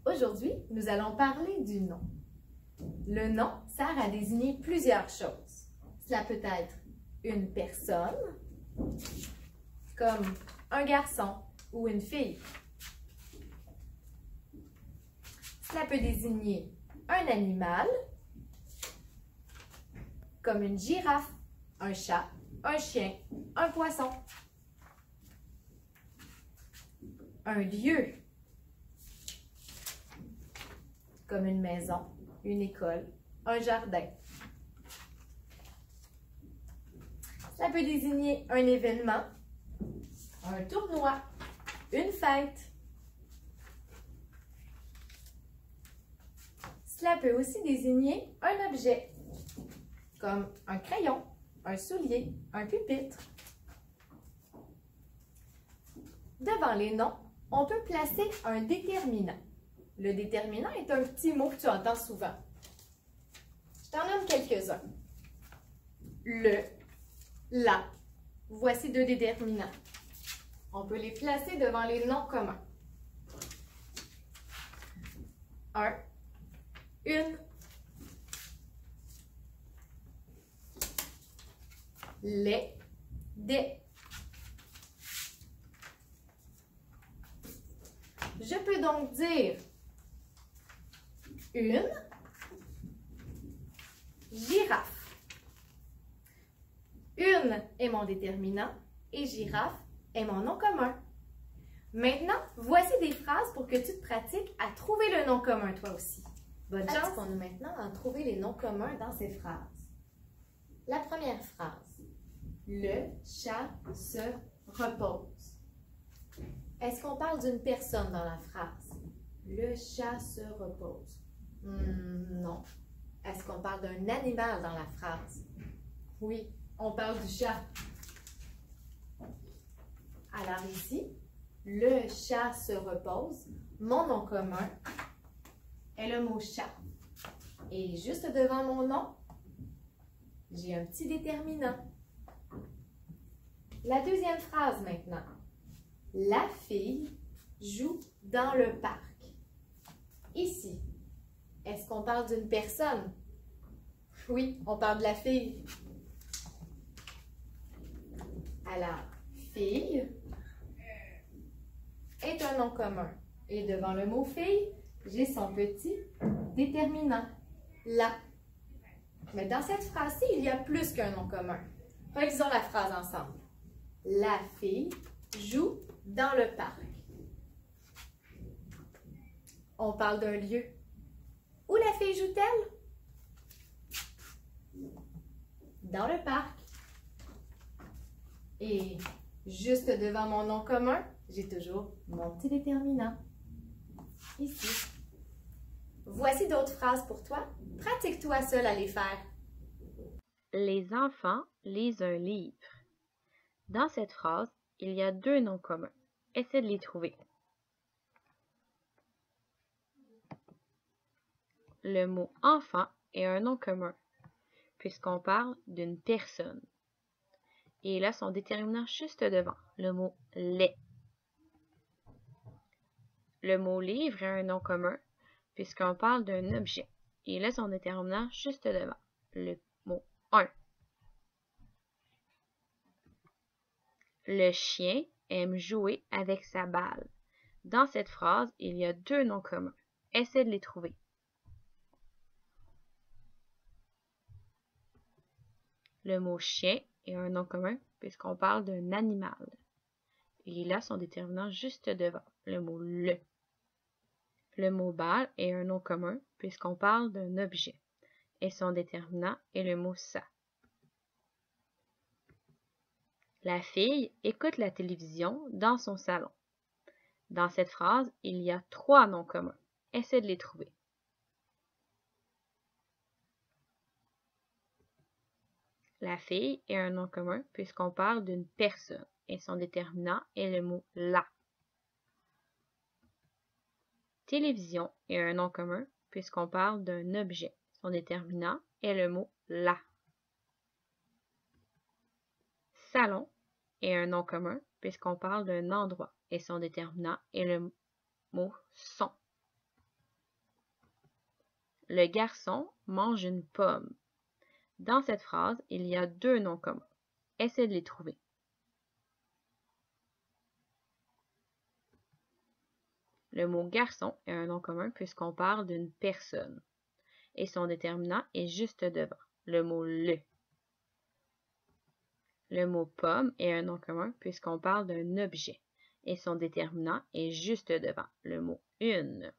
Aujourd'hui, nous allons parler du nom. Le nom sert à désigner plusieurs choses. Cela peut être une personne, comme un garçon ou une fille. Cela peut désigner un animal, comme une girafe, un chat, un chien, un poisson. Un lieu, comme une maison, une école, un jardin. Ça peut désigner un événement, un tournoi, une fête. Cela peut aussi désigner un objet, comme un crayon, un soulier, un pupitre. Devant les noms, on peut placer un déterminant. Le déterminant est un petit mot que tu entends souvent. Je t'en nomme quelques-uns. Le, la. Voici deux déterminants. On peut les placer devant les noms communs. Un, une. Les, des. Je peux donc dire une girafe. Une est mon déterminant et girafe est mon nom commun. Maintenant, voici des phrases pour que tu te pratiques à trouver le nom commun toi aussi. Bonne chance pour nous maintenant à trouver les noms communs dans ces phrases. La première phrase. Le chat se repose. Est-ce qu'on parle d'une personne dans la phrase? Le chat se repose. Non. Est-ce qu'on parle d'un animal dans la phrase? Oui, on parle du chat. Alors ici, le chat se repose. Mon nom commun est le mot chat. Et juste devant mon nom, j'ai un petit déterminant. La deuxième phrase maintenant. La fille joue dans le parc. Ici, est-ce qu'on parle d'une personne? Oui, on parle de la fille. Alors, fille est un nom commun. Et devant le mot fille, j'ai son petit déterminant, la. Mais dans cette phrase-ci, il y a plus qu'un nom commun. Relisons la phrase ensemble. La fille joue dans le parc. On parle d'un lieu. Où la fille joue-t-elle? Dans le parc. Et juste devant mon nom commun, j'ai toujours mon petit déterminant. Ici. Voici d'autres phrases pour toi. Pratique-toi seul à les faire. Les enfants lisent un livre. Dans cette phrase, il y a deux noms communs. Essaie de les trouver. Le mot « enfant » est un nom commun, puisqu'on parle d'une personne. Et il a son déterminant juste devant, le mot « les ». Le mot « livre » est un nom commun, puisqu'on parle d'un objet. Et il a son déterminant juste devant, le mot « un ». Le chien aime jouer avec sa balle. Dans cette phrase, il y a deux noms communs. Essaie de les trouver. Le mot chien est un nom commun puisqu'on parle d'un animal. Et il a son déterminant juste devant, le mot le. Le mot balle est un nom commun puisqu'on parle d'un objet. Et son déterminant est le mot ça. La fille écoute la télévision dans son salon. Dans cette phrase, il y a trois noms communs. Essaie de les trouver. La fille est un nom commun puisqu'on parle d'une personne et son déterminant est le mot la. Télévision est un nom commun puisqu'on parle d'un objet. Son déterminant est le mot la. Salon est un nom commun puisqu'on parle d'un endroit et son déterminant est le mot son. Le garçon mange une pomme. Dans cette phrase, il y a deux noms communs. Essaie de les trouver. Le mot garçon est un nom commun puisqu'on parle d'une personne. Et son déterminant est juste devant, le mot le. Le mot pomme est un nom commun puisqu'on parle d'un objet. Et son déterminant est juste devant, le mot une.